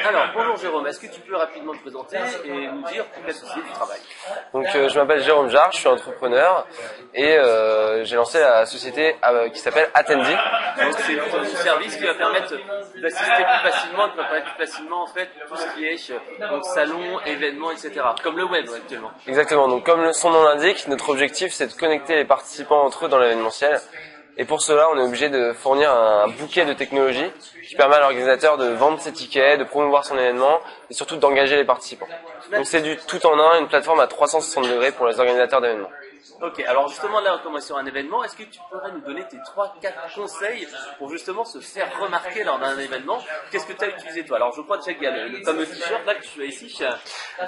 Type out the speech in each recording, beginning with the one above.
Alors, bonjour Jérôme, est-ce que tu peux rapidement te présenter et nous dire pour quelle société tu travailles? Donc je m'appelle Jérôme Jarre, je suis entrepreneur et j'ai lancé la société qui s'appelle Attendi. Donc c'est un service qui va permettre d'assister plus facilement, qui va permettre plus facilement en fait tout ce qui est donc salon, événements, etc. Comme le web actuellement. Exactement, donc comme son nom l'indique, notre objectif c'est de connecter les participants entre eux dans l'événementiel. Et pour cela, on est obligé de fournir un bouquet de technologies qui permet à l'organisateur de vendre ses tickets, de promouvoir son événement et surtout d'engager les participants. Donc c'est du tout en un, une plateforme à 360 degrés pour les organisateurs d'événements. Ok, alors justement là on commence sur un événement, est-ce que tu pourrais nous donner tes 3-4 conseils pour justement se faire remarquer lors d'un événement? Qu'est-ce que tu as utilisé toi? Alors je crois déjà qu'il y a le fameux t-shirt là que tu as ici.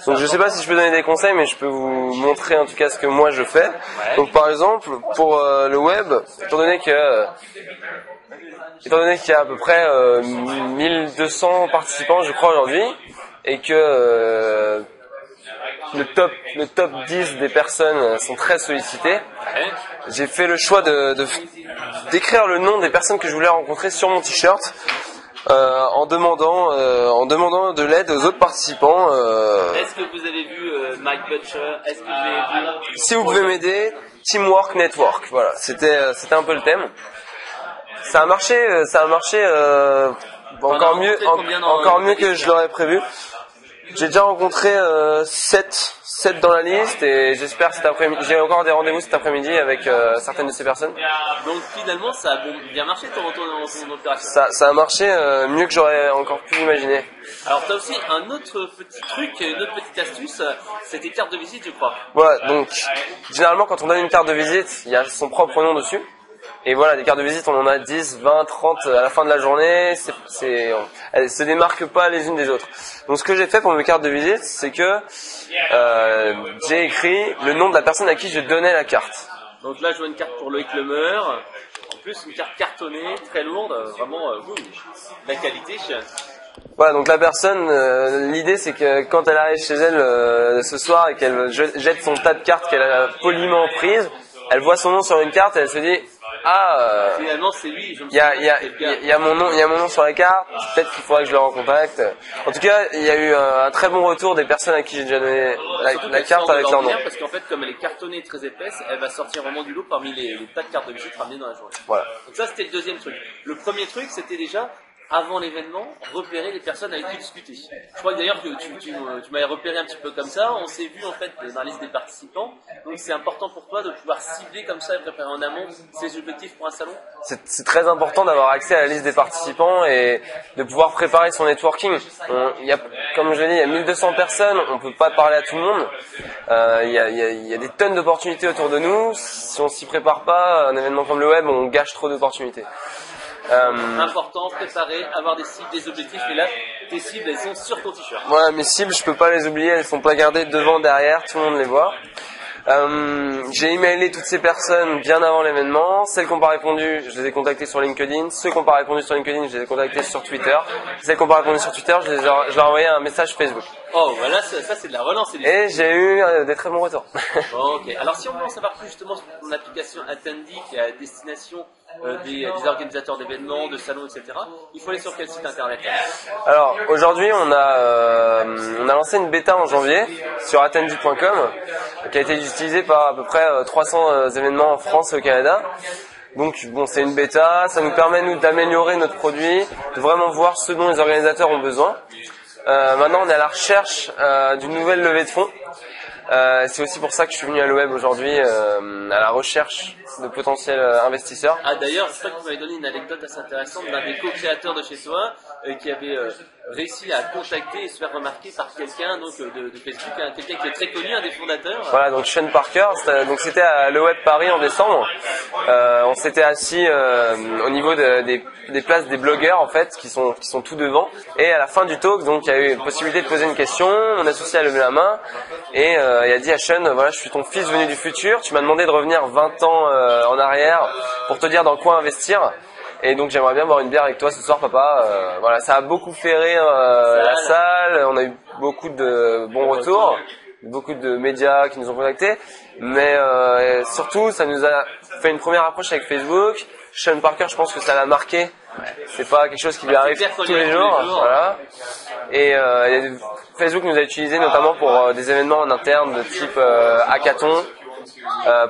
Donc je sais pas si je peux donner des conseils, mais je peux vous montrer en tout cas ce que moi je fais. Ouais. Donc par exemple pour le web, étant donné qu'il y a à peu près 1200 participants je crois aujourd'hui, et que le top 10 des personnes sont très sollicitées, j'ai fait le choix d'écrire le nom des personnes que je voulais rencontrer sur mon t-shirt en demandant de l'aide aux autres participants. Est-ce que vous avez vu Mike Butcher? Est-ce que vous avez vu... Si vous pouvez m'aider, Teamwork Network, voilà, c'était un peu le thème. Ça a marché encore mieux que je l'aurais prévu. J'ai déjà rencontré 7 dans la liste et j'espère cet après-midi. J'ai encore des rendez-vous cet après-midi avec certaines de ces personnes. Donc finalement ça a bien marché ton opération. Ça a marché mieux que j'aurais encore pu imaginer. Alors tu as aussi un autre petit truc, une autre petite astuce, c'est tes cartes de visite je crois. Voilà, donc généralement quand on donne une carte de visite, il y a son propre nom dessus. Et voilà, des cartes de visite, on en a 10, 20, 30 à la fin de la journée. Elles se démarquent pas les unes des autres. Donc ce que j'ai fait pour mes cartes de visite, c'est que j'ai écrit le nom de la personne à qui je donnais la carte. Donc là, je vois une carte pour Loïc Lemeur. En plus, une carte cartonnée, très lourde, vraiment la qualité. Voilà, donc la personne, l'idée c'est que quand elle arrive chez elle ce soir et qu'elle jette son tas de cartes qu'elle a poliment prises, elle voit son nom sur une carte et elle se dit finalement c'est lui. Il y a mon nom sur la carte. Peut-être qu'il faudrait que je le recontacte. En tout cas, il y a eu un très bon retour des personnes à qui j'ai déjà donné la carte avec leur nom. Parce qu'en fait, comme elle est cartonnée très épaisse, elle va sortir vraiment du lot parmi les tas de cartes de visite ramenées dans la journée. Voilà. Donc ça, c'était le deuxième truc. Le premier truc, c'était déjà avant l'événement, repérer les personnes avec qui discuter. Je crois d'ailleurs que tu m'avais repéré un petit peu comme ça. On s'est vu en fait dans la liste des participants. Donc c'est important pour toi de pouvoir cibler comme ça et préparer en amont ses objectifs pour un salon. C'est très important d'avoir accès à la liste des participants et de pouvoir préparer son networking. Comme je l'ai dit, il y a 1200 personnes, on peut pas parler à tout le monde. Il y a des tonnes d'opportunités autour de nous. Si on s'y prépare pas, un événement comme le web, on gâche trop d'opportunités. Important, préparer, avoir des cibles, des objectifs, et là, tes cibles, elles sont sur ton t-shirt. Voilà, mes cibles, je peux pas les oublier, elles sont placardées devant, derrière, tout le monde les voit. J'ai emailé toutes ces personnes bien avant l'événement. Celles qui n'ont pas répondu, je les ai contactées sur LinkedIn. Ceux qui n'ont pas répondu sur LinkedIn, je les ai contactés sur Twitter. Celles qui n'ont pas répondu sur Twitter, je leur ai envoyé un message Facebook. Oh, voilà, ça c'est de la relance. Et j'ai eu des très bons retours. Ok, alors si on veut en savoir plus justement sur ton application Attendi qui est à destination des organisateurs d'événements, de salons, etc., il faut aller sur quel site internet? Alors aujourd'hui on a lancé une bêta en janvier sur attendi.com qui a été utilisée par à peu près 300 événements en France et au Canada. Donc bon, c'est une bêta, ça nous permet nous d'améliorer notre produit, de vraiment voir ce dont les organisateurs ont besoin. Maintenant on est à la recherche d'une nouvelle levée de fonds. C'est aussi pour ça que je suis venu à l'O-Web aujourd'hui, à la recherche de potentiels investisseurs. Ah d'ailleurs, je crois que tu m'avais donné une anecdote assez intéressante d'un des co-créateurs de chez toi qui avait réussi à contacter et se faire remarquer par quelqu'un donc de Facebook, quelqu'un qui est très connu, un des fondateurs. Voilà, donc Sean Parker. Donc c'était à l'O-Web Paris en décembre. On s'était assis au niveau des places des blogueurs en fait, qui sont tout devant. Et à la fin du talk, donc il y a eu une possibilité de poser une question. Mon associé a levé la main et il a dit à Sean, voilà, je suis ton fils venu du futur. Tu m'as demandé de revenir 20 ans en arrière pour te dire dans quoi investir. Et donc j'aimerais bien boire une bière avec toi ce soir, papa. Voilà, ça a beaucoup fait rire la salle. On a eu beaucoup de bons retours, beaucoup de médias qui nous ont contactés. Mais surtout, ça nous a fait une première approche avec Facebook. Sean Parker, je pense que ça l'a marqué. C'est pas quelque chose qui lui arrive clair qu'on tous y les arrive jours. tous les jours. Voilà. Et Facebook nous a utilisé notamment pour des événements en interne de type hackathon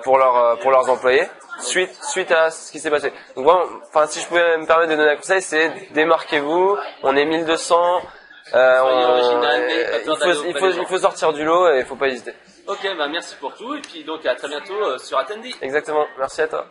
pour leurs employés. Suite à ce qui s'est passé. Donc vraiment, enfin si je pouvais me permettre de donner un conseil, c'est démarquez-vous. On est 1200. Il faut sortir du lot et il faut pas hésiter. Ok, bah merci pour tout et puis donc à très bientôt sur Attendee. Exactement. Merci à toi.